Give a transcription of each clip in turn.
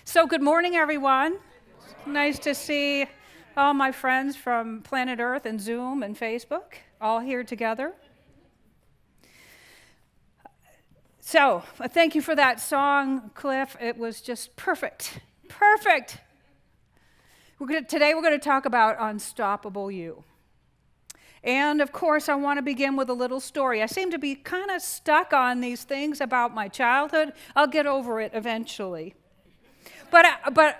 So good morning, everyone. Nice to see all my friends from Planet Earth and Zoom and Facebook all here together. So thank you for that song, Cliff. It was just perfect. Perfect. Today we're going to talk about Unstoppable You. And of course, I want to begin with a little story. I seem to be kind of stuck on these things about my childhood. I'll get over it eventually. But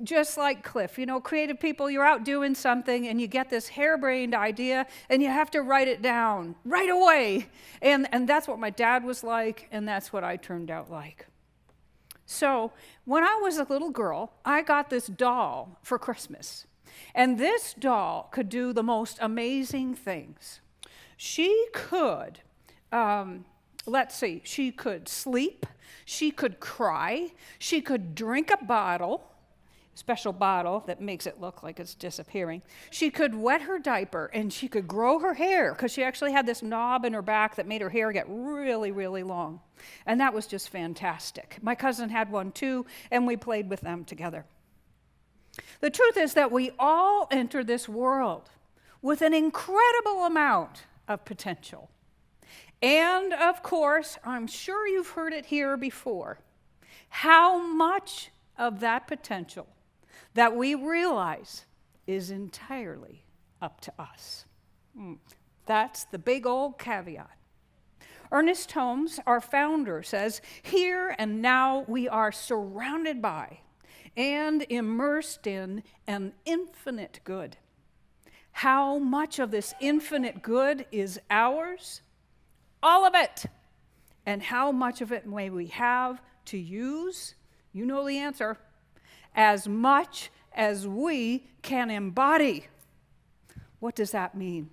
just like Cliff, creative people, you're out doing something and you get this harebrained idea and you have to write it down right away. And that's what my dad was like, and that's what I turned out like. So when I was a little girl, I got this doll for Christmas. And this doll could do the most amazing things. She could, she could sleep, she could cry, she could drink a bottle, special bottle that makes it look like it's disappearing. She could wet her diaper, and she could grow her hair, because she actually had this knob in her back that made her hair get really, really long. And that was just fantastic. My cousin had one too, and we played with them together. The truth is that we all enter this world with an incredible amount of potential. And of course, I'm sure you've heard it here before, how much of that potential that we realize is entirely up to us. That's the big old caveat. Ernest Holmes, our founder, says, "Here and now we are surrounded by and immersed in an infinite good. How much of this infinite good is ours? All of it. And how much of it may we have to use? You know the answer. As much as we can embody." What does that mean?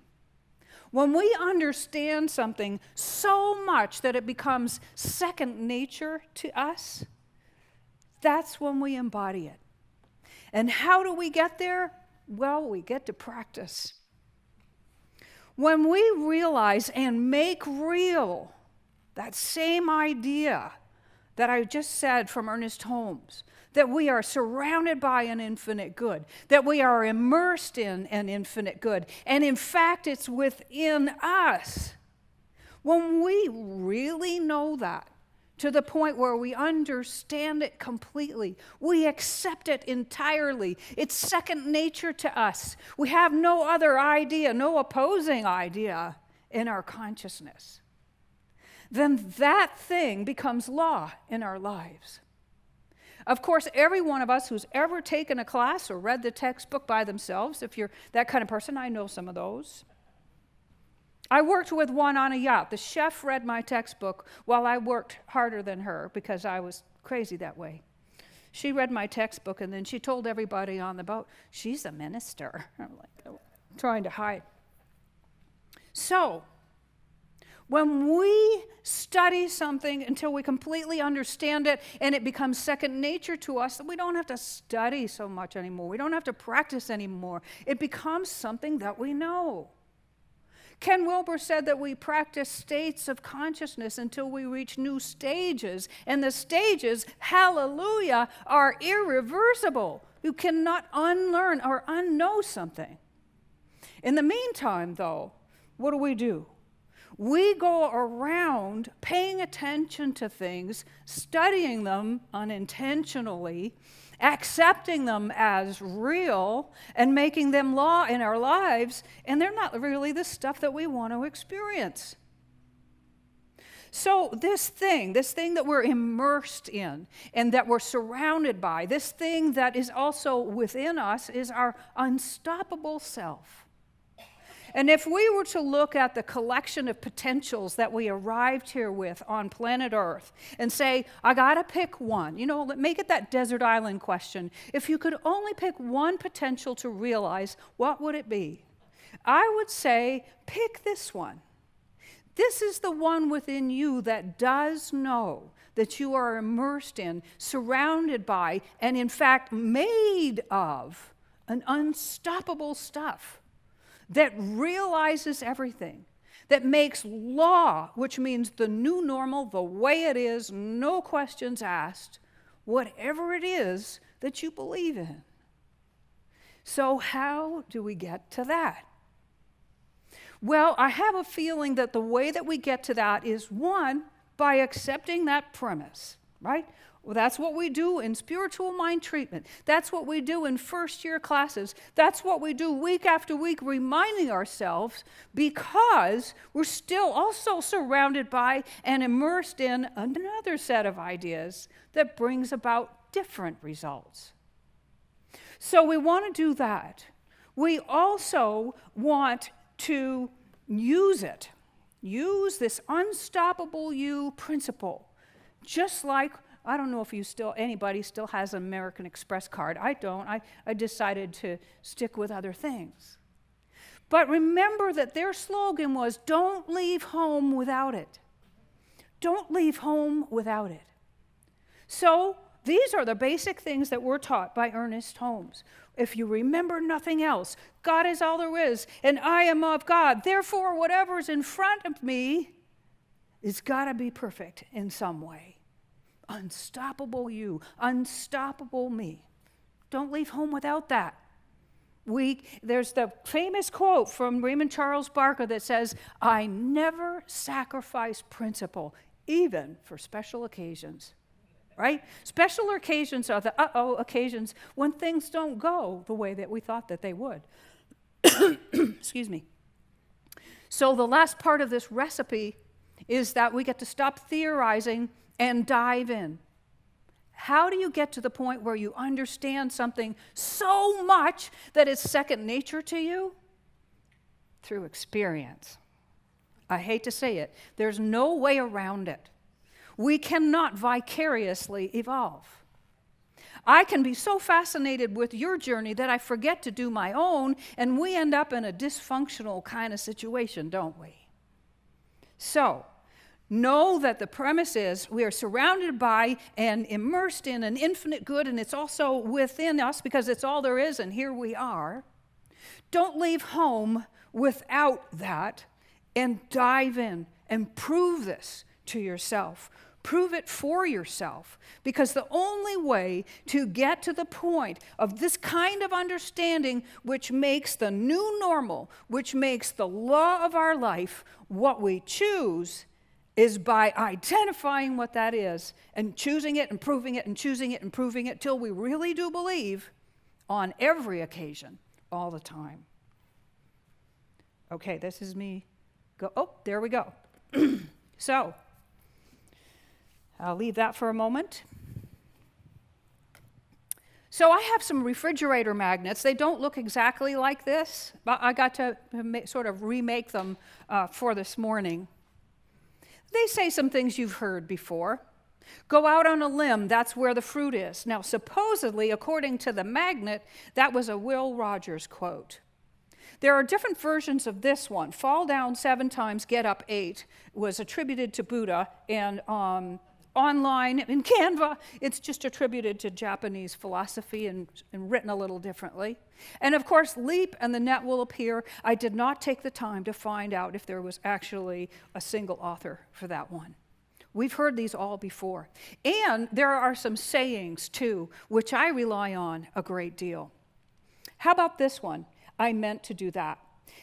When we understand something so much that it becomes second nature to us, that's when we embody it. And how do we get there? Well, we get to practice. When we realize and make real that same idea that I just said from Ernest Holmes, that we are surrounded by an infinite good, that we are immersed in an infinite good, and in fact, it's within us. When we really know that, to the point where we understand it completely, we accept it entirely, it's second nature to us. We have no other idea, no opposing idea in our consciousness. Then that thing becomes law in our lives. Of course, every one of us who's ever taken a class or read the textbook by themselves, if you're that kind of person, I know some of those. I worked with one on a yacht. The chef read my textbook while I worked harder than her because I was crazy that way. She read my textbook, and then she told everybody on the boat, "She's a minister." I'm like, trying to hide. So, when we study something until we completely understand it and it becomes second nature to us, then we don't have to study so much anymore. We don't have to practice anymore. It becomes something that we know. Ken Wilber said that we practice states of consciousness until we reach new stages, and the stages, hallelujah, are irreversible. You cannot unlearn or unknow something. In the meantime, though, what do? We go around paying attention to things, studying them unintentionally, accepting them as real, and making them law in our lives, and they're not really the stuff that we want to experience. So this thing that we're immersed in and that we're surrounded by, this thing that is also within us is our unstoppable self. And if we were to look at the collection of potentials that we arrived here with on planet Earth and say, I gotta pick one, make it that desert island question. If you could only pick one potential to realize, what would it be? I would say, pick this one. This is the one within you that does know that you are immersed in, surrounded by, and in fact made of an unstoppable stuff that realizes everything, that makes law, which means the new normal, the way it is, no questions asked, whatever it is that you believe in. So how do we get to that? Well, I have a feeling that the way that we get to that is, one, by accepting that premise, right? Well, that's what we do in spiritual mind treatment. That's what we do in first-year classes. That's what we do week after week, reminding ourselves, because we're still also surrounded by and immersed in another set of ideas that brings about different results. So we want to do that. We also want to use this unstoppable you principle, just like, I don't know if anybody still has an American Express card. I don't. I decided to stick with other things. But remember that their slogan was, don't leave home without it. Don't leave home without it. So these are the basic things that we're taught by Ernest Holmes. If you remember nothing else, God is all there is, and I am of God. Therefore, whatever's in front of me has got to be perfect in some way. Unstoppable you, unstoppable me. Don't leave home without that. There's the famous quote from Raymond Charles Barker that says, I never sacrifice principle, even for special occasions. Right? Special occasions are the occasions when things don't go the way that we thought that they would. Excuse me. So the last part of this recipe is that we get to stop theorizing and dive in. How do you get to the point where you understand something so much that it's second nature to you? Through experience. I hate to say it. There's no way around it. We cannot vicariously evolve. I can be so fascinated with your journey that I forget to do my own, and we end up in a dysfunctional kind of situation, don't we? So, know that the premise is we are surrounded by and immersed in an infinite good, and it's also within us because it's all there is, and here we are. Don't leave home without that, and dive in and prove this to yourself. Prove it for yourself, because the only way to get to the point of this kind of understanding, which makes the new normal, which makes the law of our life what we choose, is by identifying what that is and choosing it and proving it and choosing it and proving it till we really do believe on every occasion, all the time. Okay, this is me. There we go. So, I'll leave that for a moment. So I have some refrigerator magnets. They don't look exactly like this, but I got to sort of remake them for this morning. They say some things you've heard before. Go out on a limb, that's where the fruit is. Now, supposedly, according to the magnet, that was a Will Rogers quote. There are different versions of this one. Fall down 7 times, get up 8 was attributed to Buddha, and online in Canva, it's just attributed to Japanese philosophy and written a little differently. And of course, leap and the net will appear. I did not take the time to find out if there was actually a single author for that one. We've heard these all before. And there are some sayings too, which I rely on a great deal. How about this one? I meant to do that.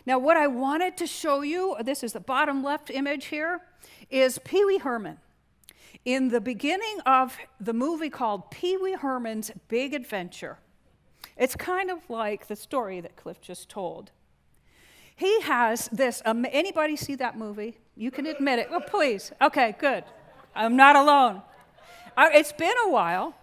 Now, what I wanted to show you, this is the bottom left image here, is Pee Wee Herman. In the beginning of the movie called Pee Wee Herman's Big Adventure, it's kind of like the story that Cliff just told. He has this, anybody see that movie? You can admit it. Oh, please. Okay, good. I'm not alone. It's been a while.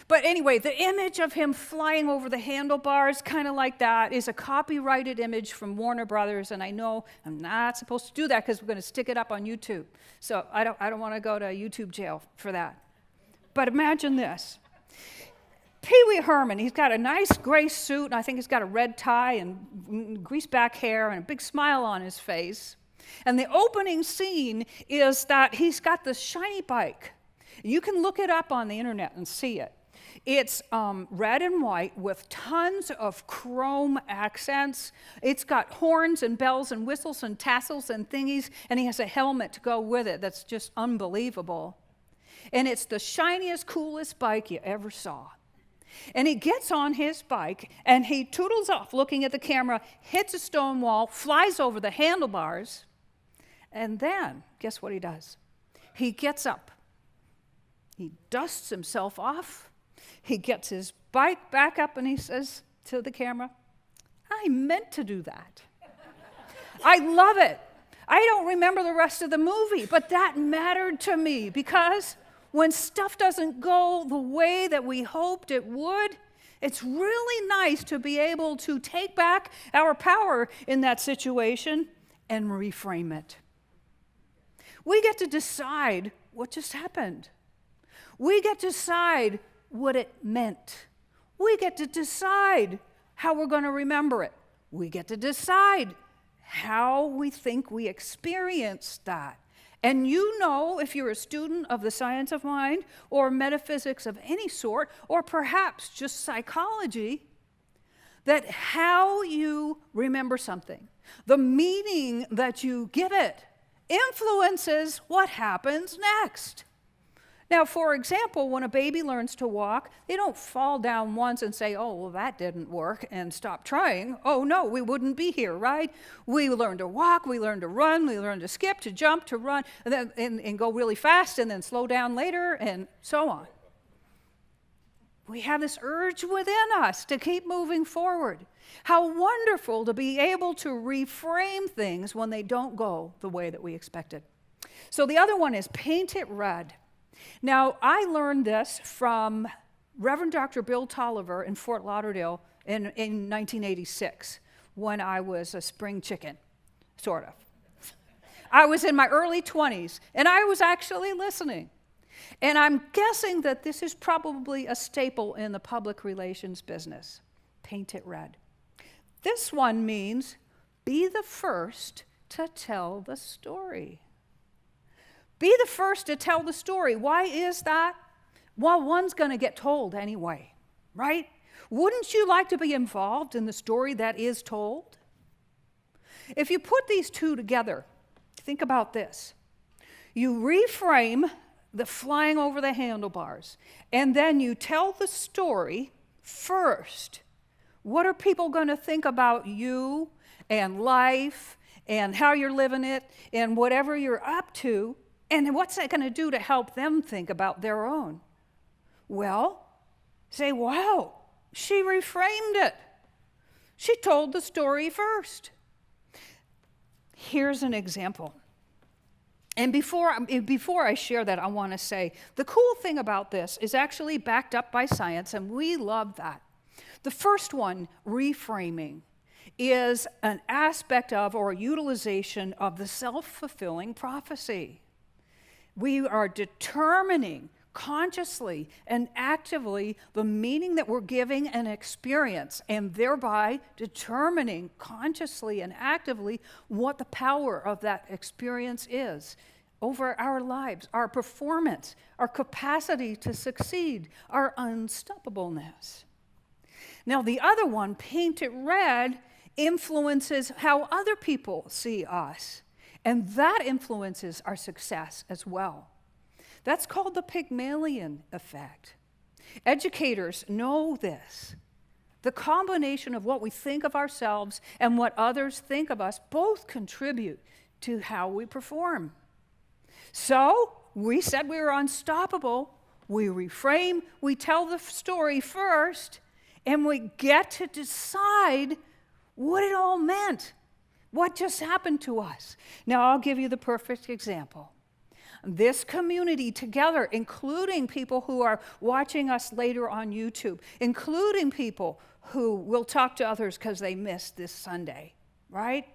But anyway, the image of him flying over the handlebars, kind of like that, is a copyrighted image from Warner Brothers, and I know I'm not supposed to do that because we're going to stick it up on YouTube. So I don't want to go to YouTube jail for that. But imagine this. Pee Wee Herman, he's got a nice gray suit, and I think he's got a red tie and greased back hair and a big smile on his face. And the opening scene is that he's got this shiny bike. You can look it up on the internet and see it. It's red and white with tons of chrome accents. It's got horns and bells and whistles and tassels and thingies, and he has a helmet to go with it that's just unbelievable. and it's the shiniest, coolest bike you ever saw. And he gets on his bike, and he toodles off looking at the camera, hits a stone wall, flies over the handlebars, and then, guess what he does? He gets up. He dusts himself off. He gets his bike back up, and he says to the camera, I meant to do that. I love it. I don't remember the rest of the movie, but that mattered to me because when stuff doesn't go the way that we hoped it would, it's really nice to be able to take back our power in that situation and reframe it. We get to decide what just happened. We get to decide what it meant. We get to decide how we're going to remember it. We get to decide how we think we experienced that. And you know, if you're a student of the science of mind or metaphysics of any sort, or perhaps just psychology, that how you remember something, the meaning that you give it, influences what happens next. Now, for example, when a baby learns to walk, they don't fall down once and say, oh, well, that didn't work, and stop trying. Oh, no, we wouldn't be here, right? We learn to walk, we learn to run, we learn to skip, to jump, to run, and then and go really fast, and then slow down later, and so on. We have this urge within us to keep moving forward. How wonderful to be able to reframe things when they don't go the way that we expected. So the other one is paint it red. Now, I learned this from Reverend Dr. Bill Tolliver in Fort Lauderdale in 1986 when I was a spring chicken, sort of. I was in my early 20s, and I was actually listening. And I'm guessing that this is probably a staple in the public relations business. Paint it red. This one means be the first to tell the story. Be the first to tell the story. Why is that? Well, one's going to get told anyway, right? Wouldn't you like to be involved in the story that is told? If you put these two together, think about this. You reframe the flying over the handlebars, and then you tell the story first. What are people going to think about you and life and how you're living it and whatever you're up to? And what's that going to do to help them think about their own? Well, say, wow, she reframed it. She told the story first. Here's an example. And before I share that, I want to say, the cool thing about this is actually backed up by science, and we love that. The first one, reframing, is an aspect of or utilization of the self-fulfilling prophecy. We are determining consciously and actively the meaning that we're giving an experience, and thereby determining consciously and actively what the power of that experience is over our lives, our performance, our capacity to succeed, our unstoppableness. Now, the other one, paint it red, influences how other people see us. And that influences our success as well. That's called the Pygmalion Effect. Educators know this. The combination of what we think of ourselves and what others think of us both contribute to how we perform. So, we said we were unstoppable. We reframe, we tell the story first, and we get to decide what it all meant. What just happened to us? Now, I'll give you the perfect example. This community together, including people who are watching us later on YouTube, including people who will talk to others because they missed this Sunday, right?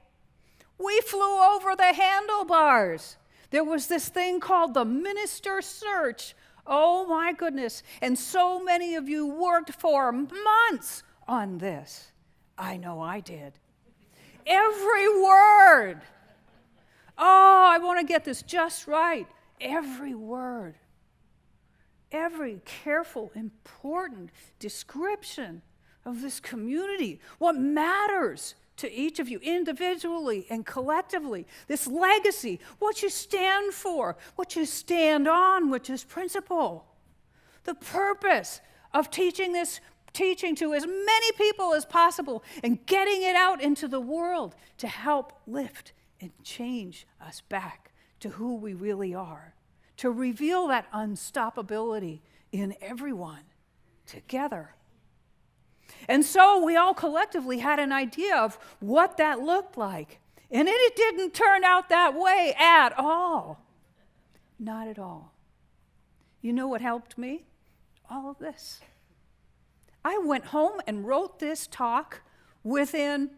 We flew over the handlebars. There was this thing called the minister search. Oh, my goodness. And so many of you worked for months on this. I know I did. Every word. Oh, I want to get this just right. Every word. Every careful, important description of this community. What matters to each of you individually and collectively, this legacy, what you stand for, what you stand on, which is principle. The purpose of teaching to as many people as possible and getting it out into the world to help lift and change us back to who we really are, to reveal that unstoppability in everyone together. And so we all collectively had an idea of what that looked like. And it didn't turn out that way at all. Not at all. You know what helped me? All of this. I went home and wrote this talk within,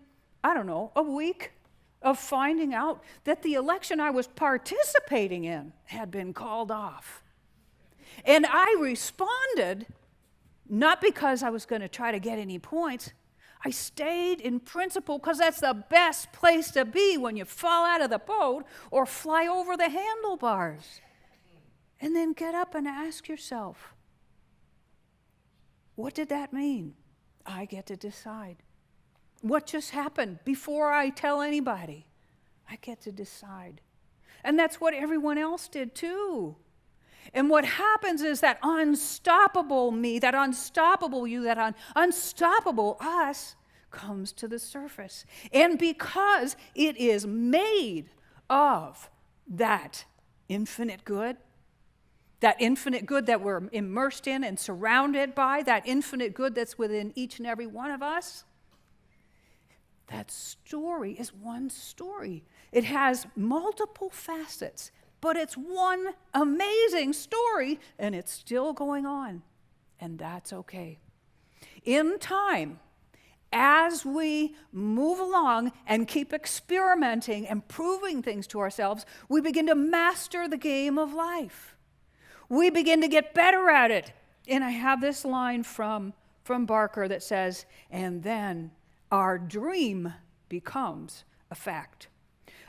a week of finding out that the election I was participating in had been called off. And I responded, not because I was going to try to get any points. I stayed in principle because that's the best place to be when you fall out of the boat or fly over the handlebars. And then get up and ask yourself, what did that mean? I get to decide. What just happened before I tell anybody? I get to decide. And that's what everyone else did too. And what happens is that unstoppable me, that unstoppable you, that unstoppable us comes to the surface. And because it is made of that infinite good that we're immersed in and surrounded by, that infinite good that's within each and every one of us, that story is one story. It has multiple facets, but it's one amazing story, and it's still going on, and that's okay. In time, as we move along and keep experimenting and proving things to ourselves, we begin to master the game of life. We begin to get better at it. And I have this line from Barker that says, and then our dream becomes a fact.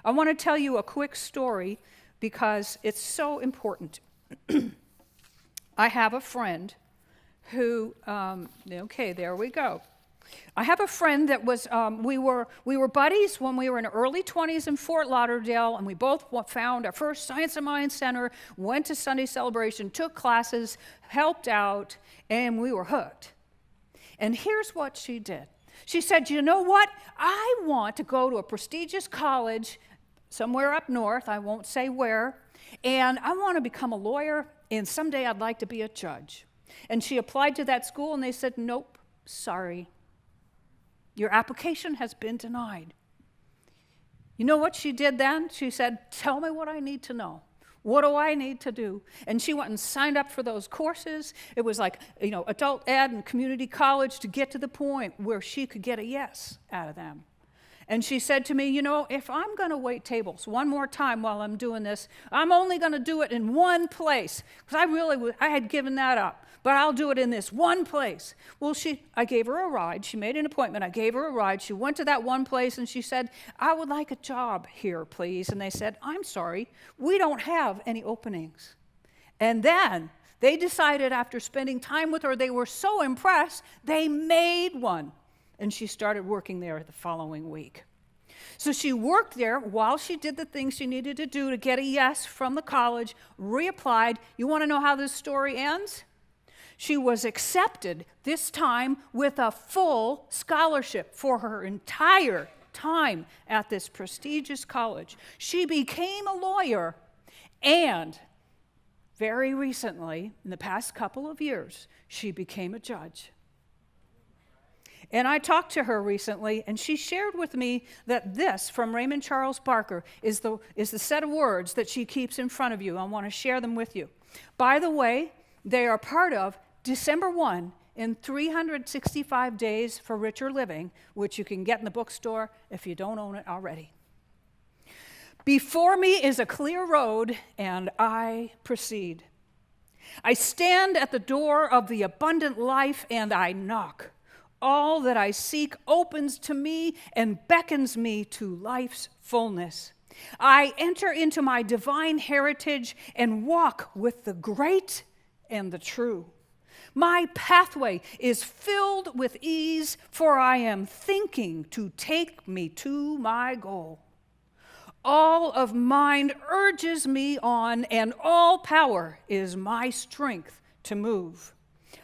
I want to tell you a quick story because it's so important. I have a friend who, there we go. I have a friend that was, we were buddies when we were in our early 20s in Fort Lauderdale, and we both found our first Science of Mind Center, went to Sunday celebration, took classes, helped out, and we were hooked. And here's what she did. She said, you know what? I want to go to a prestigious college somewhere up north, I won't say where, and I want to become a lawyer, and someday I'd like to be a judge. And she applied to that school, and they said, nope, sorry. Your application has been denied. You know what she did then? She said, tell me what I need to know. What do I need to do? And she went and signed up for those courses. It was like, adult ed and community college to get to the point where she could get a yes out of them. And she said to me, if I'm going to wait tables one more time while I'm doing this, I'm only going to do it in one place. Because I had given that up. But I'll do it in this one place. Well, I gave her a ride. She made an appointment. I gave her a ride. She went to that one place, and she said, I would like a job here, please. And they said, I'm sorry, we don't have any openings. And then they decided after spending time with her, they were so impressed, they made one. And she started working there the following week. So she worked there while she did the things she needed to do to get a yes from the college, reapplied. You want to know how this story ends? She was accepted, this time with a full scholarship for her entire time at this prestigious college. She became a lawyer, and very recently, in the past couple of years, she became a judge. And I talked to her recently, and she shared with me that this, from Raymond Charles Barker, is the set of words that she keeps in front of you. I want to share them with you. By the way, they are part of December 1 in 365 Days for Richer Living, which you can get in the bookstore if you don't own it already. Before me is a clear road, and I proceed. I stand at the door of the abundant life, and I knock. All that I seek opens to me and beckons me to life's fullness. I enter into my divine heritage and walk with the great and the true. My pathway is filled with ease, for I am thinking to take me to my goal. All of mind urges me on, and all power is my strength to move.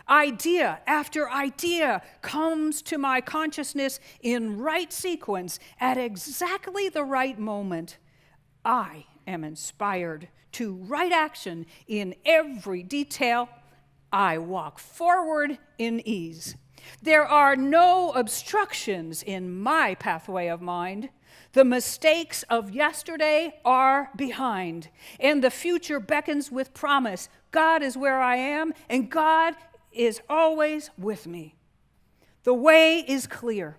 Idea after idea comes to my consciousness in right sequence at exactly the right moment. I am inspired to right action in every detail. I walk forward in ease. There are no obstructions in my pathway of mind. The mistakes of yesterday are behind, and the future beckons with promise. God is where I am, and God is always with me. The way is clear.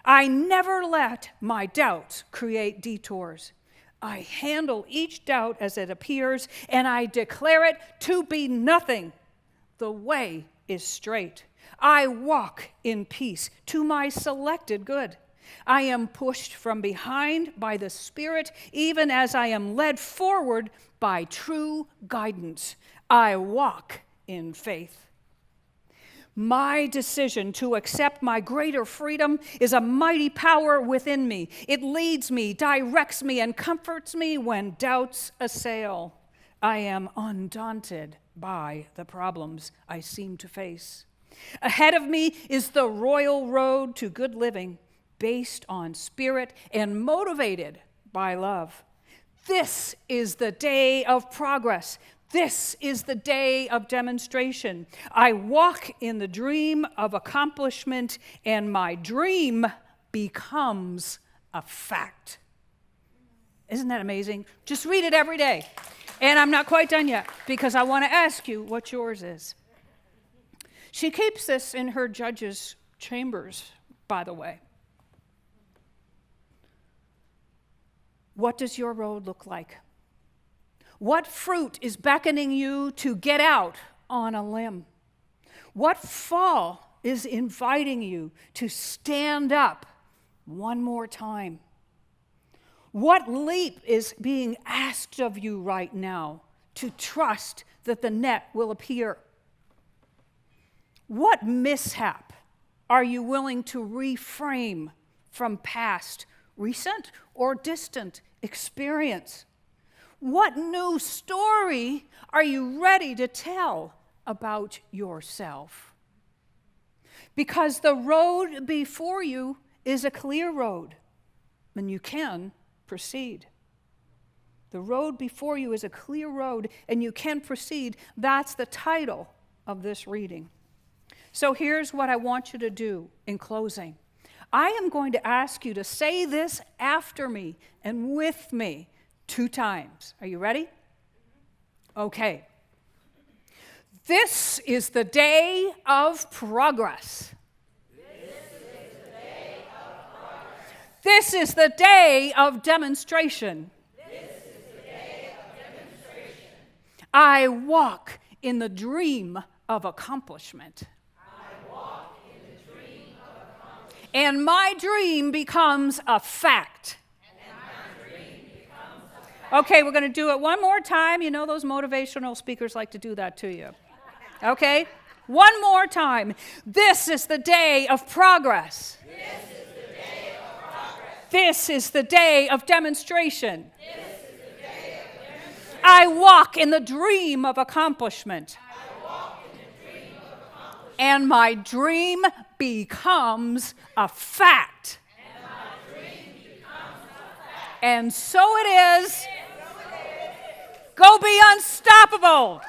I never let my doubts create detours. I handle each doubt as it appears, and I declare it to be nothing. The way is straight. I walk in peace to my selected good. I am pushed from behind by the Spirit, even as I am led forward by true guidance. I walk in faith. My decision to accept my greater freedom is a mighty power within me. It leads me, directs me, and comforts me when doubts assail. I am undaunted by the problems I seem to face. Ahead of me is the royal road to good living, based on spirit and motivated by love. This is the day of progress. This is the day of demonstration. I walk in the dream of accomplishment, and my dream becomes a fact. Isn't that amazing? Just read it every day. And I'm not quite done yet, because I want to ask you what yours is. She keeps this in her judge's chambers, by the way. What does your road look like? What fruit is beckoning you to get out on a limb? What fall is inviting you to stand up one more time? What leap is being asked of you right now to trust that the net will appear? What mishap are you willing to reframe from past, recent, or distant experience? What new story are you ready to tell about yourself? Because the road before you is a clear road, and you can proceed. The road before you is a clear road, and you can proceed. That's the title of this reading. So here's what I want you to do in closing. I am going to ask you to say this after me and with me 2 times. Are you ready? Okay. This is the day of progress. This is the day of demonstration. I walk in the dream of accomplishment. And my dream becomes a fact. Okay, we're going to do it one more time. You know those motivational speakers like to do that to you. Okay? One more time. This is the day of progress. This is the day of demonstration. I walk in the dream of accomplishment. And my dream becomes a fact. And so it is. Go be unstoppable.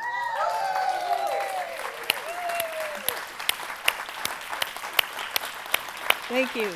Thank you.